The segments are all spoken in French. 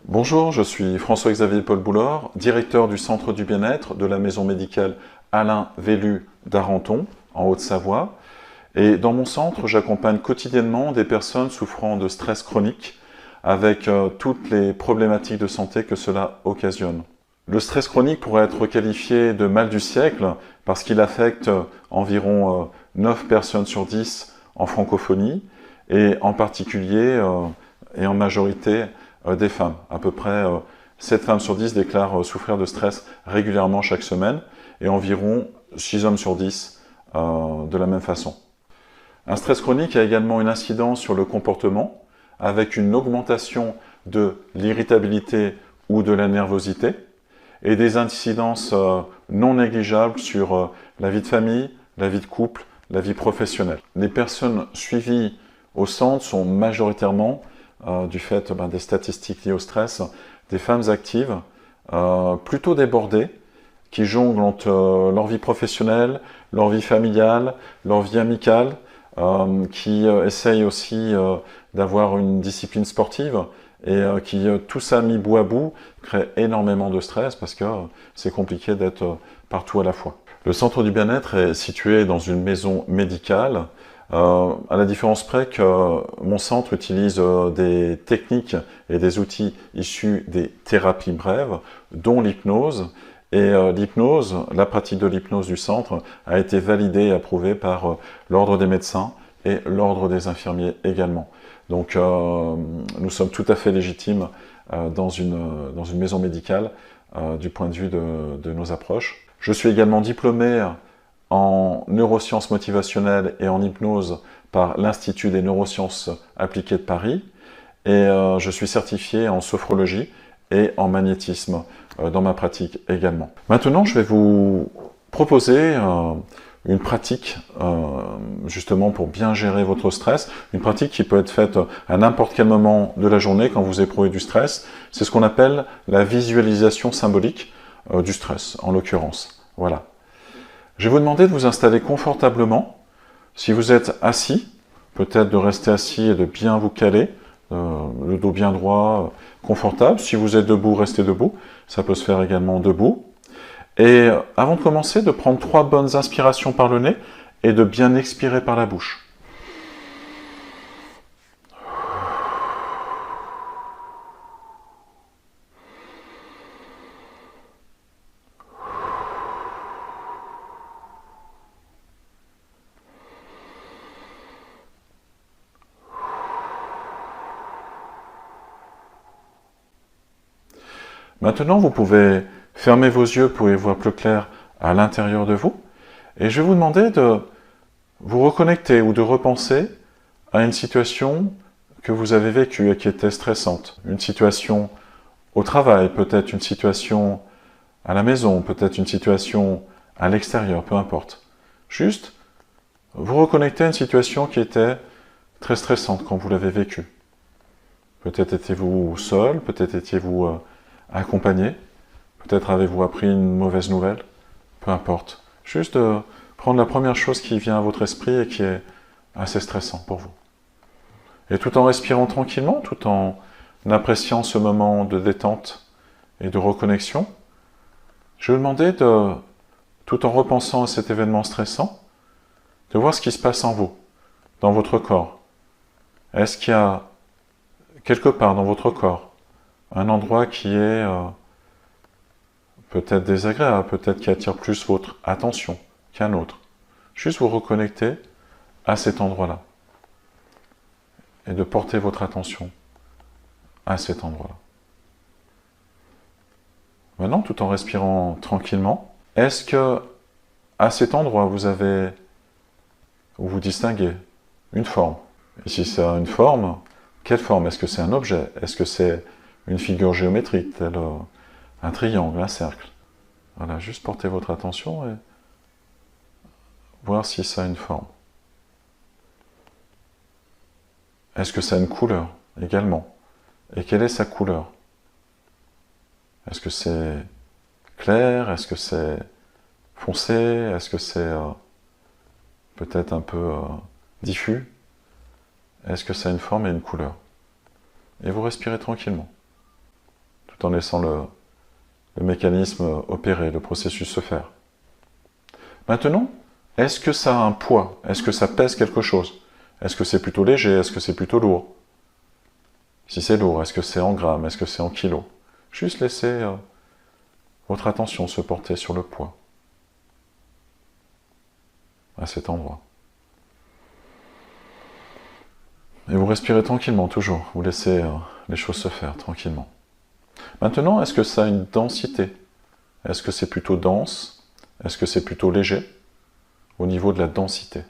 Bonjour, je suis François-Xavier Paul Boulor, directeur du Centre du Bien-être de la maison médicale Alain Vellu d'Arenton, en Haute-Savoie. Et dans mon centre, j'accompagne quotidiennement des personnes souffrant de stress chronique avec toutes les problématiques de santé que cela occasionne. Le stress chronique pourrait être qualifié de mal du siècle parce qu'il affecte environ 9 personnes sur 10 en francophonie et en particulier et en majorité des femmes. À peu près 7 femmes sur 10 déclarent souffrir de stress régulièrement chaque semaine et environ 6 hommes sur 10 de la même façon. Un stress chronique a également une incidence sur le comportement avec une augmentation de l'irritabilité ou de la nervosité et des incidences non négligeables sur la vie de famille, la vie de couple, la vie professionnelle. Les personnes suivies au centre sont majoritairement, du fait des statistiques liées au stress, des femmes actives, plutôt débordées, qui jonglent entre leur vie professionnelle, leur vie familiale, leur vie amicale, qui essayent aussi d'avoir une discipline sportive et qui, tout ça mis bout à bout, crée énormément de stress parce que c'est compliqué d'être partout à la fois. Le centre du bien-être est situé dans une maison médicale, à la différence près que mon centre utilise des techniques et des outils issus des thérapies brèves, dont l'hypnose. Et l'hypnose, la pratique de l'hypnose du centre a été validée et approuvée par l'ordre des médecins et l'ordre des infirmiers également. Donc nous sommes tout à fait légitimes dans une maison médicale du point de vue de nos approches. Je suis également diplômé en neurosciences motivationnelles et en hypnose par l'Institut des neurosciences appliquées de Paris. Et je suis certifié en sophrologie et en magnétisme dans ma pratique également. Maintenant, je vais vous proposer une pratique justement pour bien gérer votre stress, une pratique qui peut être faite à n'importe quel moment de la journée quand vous éprouvez du stress. C'est ce qu'on appelle la visualisation symbolique du stress, en l'occurrence. Voilà. Je vais vous demander de vous installer confortablement. Si vous êtes assis, peut-être de rester assis et de bien vous caler, le dos bien droit, confortable. Si vous êtes debout, restez debout. Ça peut se faire également debout. Et avant de commencer, de prendre 3 bonnes inspirations par le nez et de bien expirer par la bouche. Maintenant, vous pouvez fermer vos yeux pour y voir plus clair à l'intérieur de vous. Et je vais vous demander de vous reconnecter ou de repenser à une situation que vous avez vécue et qui était stressante. Une situation au travail, peut-être une situation à la maison, peut-être une situation à l'extérieur, peu importe. Juste, vous reconnectez à une situation qui était très stressante quand vous l'avez vécue. Peut-être étiez-vous seul, peut-être étiez-vous accompagné, peut-être avez-vous appris une mauvaise nouvelle, peu importe. Juste prendre la première chose qui vient à votre esprit et qui est assez stressant pour vous. Et tout en respirant tranquillement, tout en appréciant ce moment de détente et de reconnexion, je vais vous demander de, tout en repensant à cet événement stressant, de voir ce qui se passe en vous, dans votre corps. Est-ce qu'il y a quelque part dans votre corps un endroit qui est peut-être désagréable, peut-être qui attire plus votre attention qu'un autre. Juste vous reconnecter à cet endroit-là. Et de porter votre attention à cet endroit-là. Maintenant, tout en respirant tranquillement, est-ce que à cet endroit vous distinguez une forme? Et si c'est une forme, quelle forme? Est-ce que c'est un objet? Est-ce que c'est une figure géométrique, tel un triangle, un cercle? Voilà, juste portez votre attention et voir si ça a une forme. Est-ce que ça a une couleur également? Et quelle est sa couleur? Est-ce que c'est clair? Est-ce que c'est foncé? Est-ce que c'est peut-être un peu diffus? Est-ce que ça a une forme et une couleur? Et vous respirez tranquillement. tout en laissant le mécanisme opérer, le processus se faire. Maintenant, est-ce que ça a un poids? Est-ce que ça pèse quelque chose? Est-ce que c'est plutôt léger? Est-ce que c'est plutôt lourd? Si c'est lourd, est-ce que c'est en grammes? Est-ce que c'est en kilos? Juste laissez votre attention se porter sur le poids, à cet endroit. Et vous respirez tranquillement, toujours. Vous laissez les choses se faire tranquillement. Maintenant, est-ce que ça a une densité? Est-ce que c'est plutôt dense? Est-ce que c'est plutôt léger? Au niveau de la densité.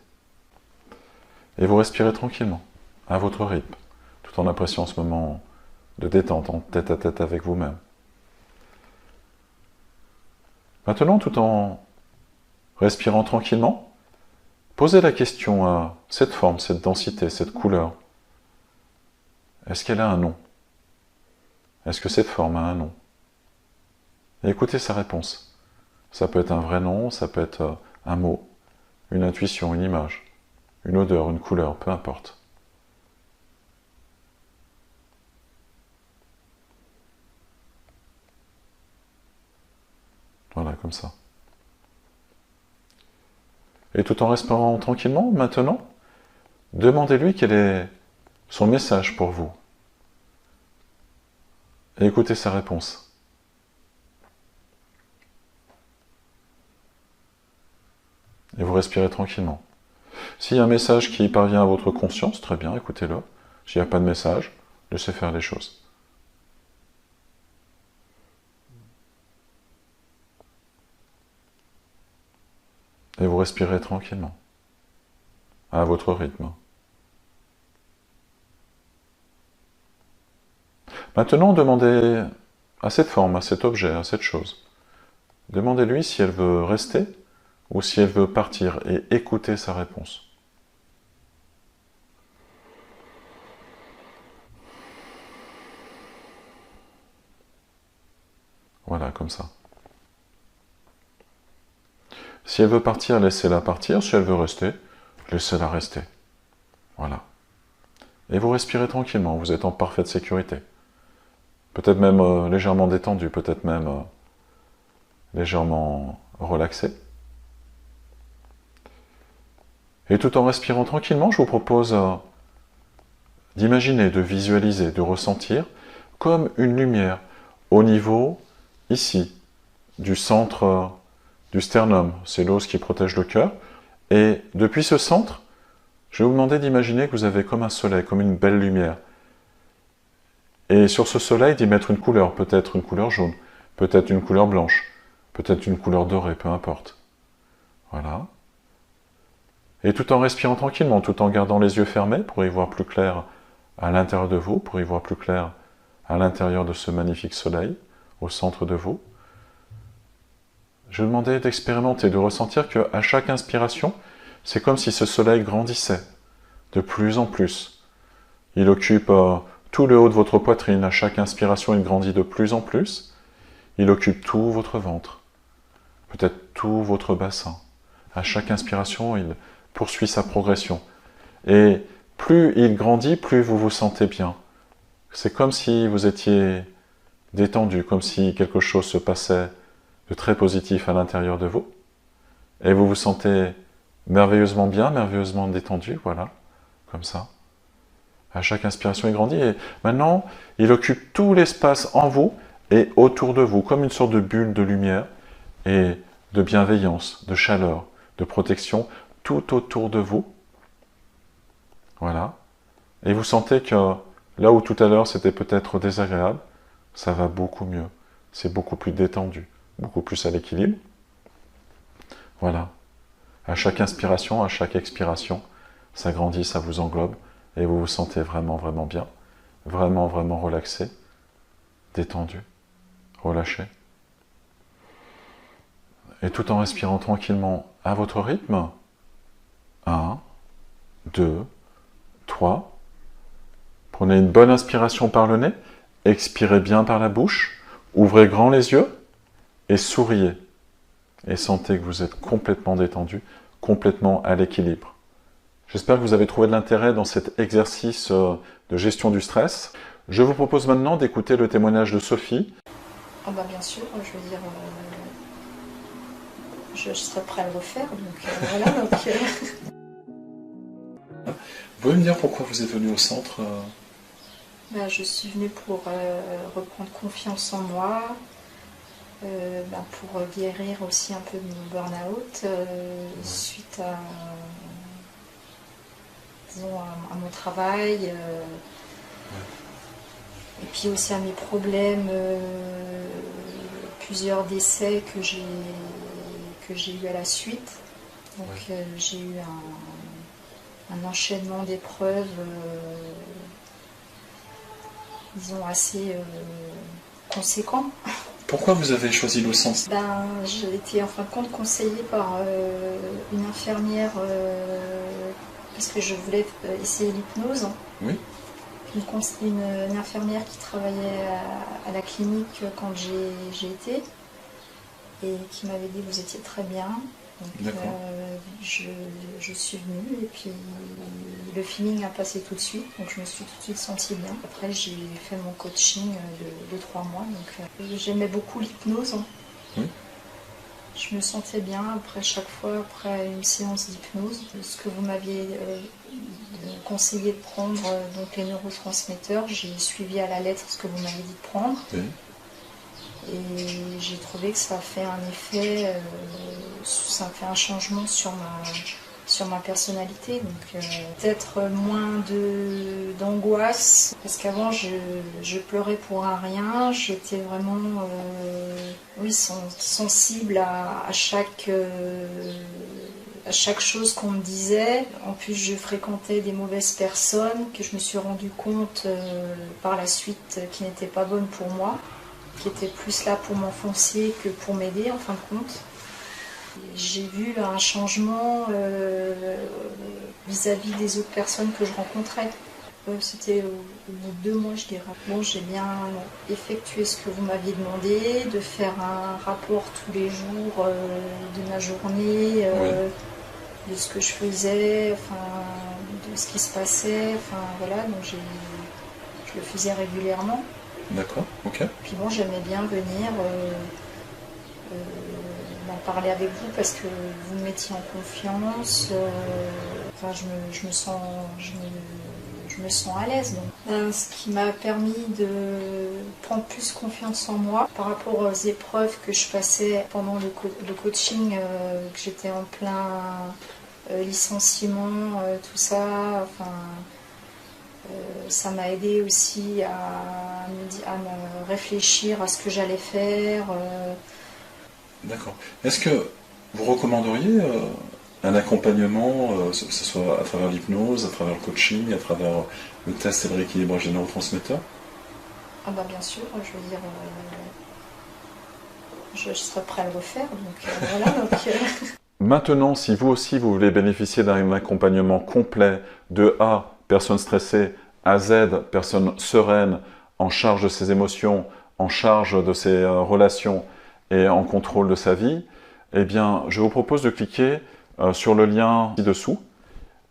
Et vous respirez tranquillement, à votre rythme, tout en appréciant ce moment de détente, en tête-à-tête avec vous-même. Maintenant, tout en respirant tranquillement, posez la question à cette forme, cette densité, cette couleur. Est-ce qu'elle a un nom? Est-ce que cette forme a un nom? Et écoutez sa réponse. Ça peut être un vrai nom, ça peut être un mot, une intuition, une image, une odeur, une couleur, peu importe. Voilà, comme ça. Et tout en respirant tranquillement, maintenant, demandez-lui quel est son message pour vous. Et écoutez sa réponse. Et vous respirez tranquillement. S'il y a un message qui parvient à votre conscience, très bien, écoutez-le. S'il n'y a pas de message, laissez faire les choses. Et vous respirez tranquillement, à votre rythme. Maintenant, demandez à cette forme, à cet objet, à cette chose, demandez-lui si elle veut rester ou si elle veut partir et écoutez sa réponse. Voilà, comme ça. Si elle veut partir, laissez-la partir. Si elle veut rester, laissez-la rester. Voilà. Et vous respirez tranquillement, vous êtes en parfaite sécurité. Peut-être même légèrement détendu, peut-être même légèrement relaxé. Et tout en respirant tranquillement, je vous propose d'imaginer, de visualiser, de ressentir comme une lumière au niveau, ici, du centre du sternum. C'est l'os qui protège le cœur. Et depuis ce centre, je vais vous demander d'imaginer que vous avez comme un soleil, comme une belle lumière. Et sur ce soleil, d'y mettre une couleur, peut-être une couleur jaune, peut-être une couleur blanche, peut-être une couleur dorée, peu importe. Voilà. Et tout en respirant tranquillement, tout en gardant les yeux fermés pour y voir plus clair à l'intérieur de vous, pour y voir plus clair à l'intérieur de ce magnifique soleil, au centre de vous. Je vais vous demander d'expérimenter, de ressentir qu'à chaque inspiration, c'est comme si ce soleil grandissait de plus en plus. Il occupe tout le haut de votre poitrine. À chaque inspiration, il grandit de plus en plus. Il occupe tout votre ventre, peut-être tout votre bassin. À chaque inspiration, il poursuit sa progression. Et plus il grandit, plus vous vous sentez bien. C'est comme si vous étiez détendu, comme si quelque chose se passait de très positif à l'intérieur de vous. Et vous vous sentez merveilleusement bien, merveilleusement détendu, voilà, comme ça. À chaque inspiration, il grandit. Et maintenant, il occupe tout l'espace en vous et autour de vous, comme une sorte de bulle de lumière et de bienveillance, de chaleur, de protection, tout autour de vous. Voilà. Et vous sentez que là où tout à l'heure c'était peut-être désagréable, ça va beaucoup mieux. C'est beaucoup plus détendu, beaucoup plus à l'équilibre. Voilà. À chaque inspiration, à chaque expiration, ça grandit, ça vous englobe, et vous vous sentez vraiment, vraiment bien, vraiment, vraiment relaxé, détendu, relâché. Et tout en respirant tranquillement à votre rythme, 1, 2, 3. Prenez une bonne inspiration par le nez, expirez bien par la bouche, ouvrez grand les yeux et souriez. Et sentez que vous êtes complètement détendu, complètement à l'équilibre. J'espère que vous avez trouvé de l'intérêt dans cet exercice de gestion du stress. Je vous propose maintenant d'écouter le témoignage de Sophie. Ah bah bien sûr, je veux dire, je serais prêt à le refaire, donc voilà. Vous pouvez me dire pourquoi vous êtes venu au centre Bah, je suis venue pour reprendre confiance en moi, pour guérir aussi un peu de mon burn-out suite à, disons, à mon travail. Et puis aussi à mes problèmes, plusieurs décès que j'ai eu à la suite. Donc j'ai eu un enchaînement d'épreuves, disons, assez conséquent. Pourquoi vous avez choisi le centre? J'ai été en fin de compte conseillée par une infirmière parce que je voulais essayer l'hypnose. Oui. Une infirmière qui travaillait à la clinique quand j'ai été et qui m'avait dit que vous étiez très bien. Donc je suis venue et puis le feeling a passé tout de suite, donc je me suis tout de suite sentie bien. Après j'ai fait mon coaching de 3 mois, donc j'aimais beaucoup l'hypnose. Oui. Je me sentais bien après chaque fois, après une séance d'hypnose. Ce que vous m'aviez conseillé de prendre, donc les neurotransmetteurs, j'ai suivi à la lettre ce que vous m'avez dit de prendre. Oui. Et j'ai trouvé que ça a fait un effet, ça a fait un changement sur ma personnalité. Donc peut-être moins d'angoisse, parce qu'avant je pleurais pour un rien, j'étais vraiment sensible à chaque chose qu'on me disait. En plus, je fréquentais des mauvaises personnes que je me suis rendu compte par la suite qui n'étaient pas bonnes pour moi, qui étaient plus là pour m'enfoncer que pour m'aider en fin de compte. J'ai vu un changement vis-à-vis des autres personnes que je rencontrais. C'était au bout de 2 mois, je dirais. Bon, j'ai bien effectué ce que vous m'aviez demandé, de faire un rapport tous les jours de ma journée, de ce que je faisais, de ce qui se passait. Voilà, donc je le faisais régulièrement. D'accord, ok. Puis bon, j'aimais bien venir en parler avec vous parce que vous me mettiez en confiance. Je me sens à l'aise. Donc. Ce qui m'a permis de prendre plus confiance en moi par rapport aux épreuves que je passais pendant le coaching, que j'étais en plein licenciement, tout ça. Ça m'a aidé aussi à me réfléchir à ce que j'allais faire. D'accord. Est-ce que vous recommanderiez un accompagnement, que ce soit à travers l'hypnose, à travers le coaching, à travers le test et le rééquilibrage des neurotransmetteurs? Ah bah bien sûr, je veux dire, je serais prêt à le refaire, donc voilà. Maintenant, si vous aussi vous voulez bénéficier d'un accompagnement complet de A, personne stressée, à Z, personne sereine, en charge de ses émotions, en charge de ses relations et en contrôle de sa vie, eh bien, je vous propose de cliquer sur le lien ci-dessous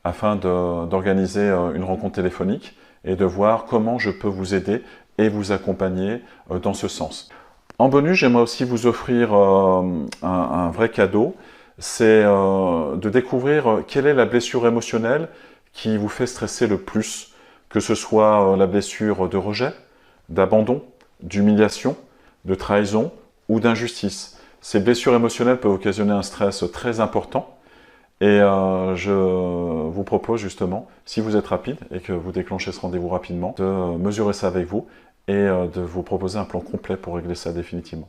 afin d'organiser une rencontre téléphonique et de voir comment je peux vous aider et vous accompagner dans ce sens. En bonus, j'aimerais aussi vous offrir un vrai cadeau, c'est de découvrir quelle est la blessure émotionnelle qui vous fait stresser le plus, que ce soit la blessure de rejet, d'abandon, d'humiliation, de trahison ou d'injustice. Ces blessures émotionnelles peuvent occasionner un stress très important et je vous propose justement, si vous êtes rapide et que vous déclenchez ce rendez-vous rapidement, de mesurer ça avec vous et de vous proposer un plan complet pour régler ça définitivement.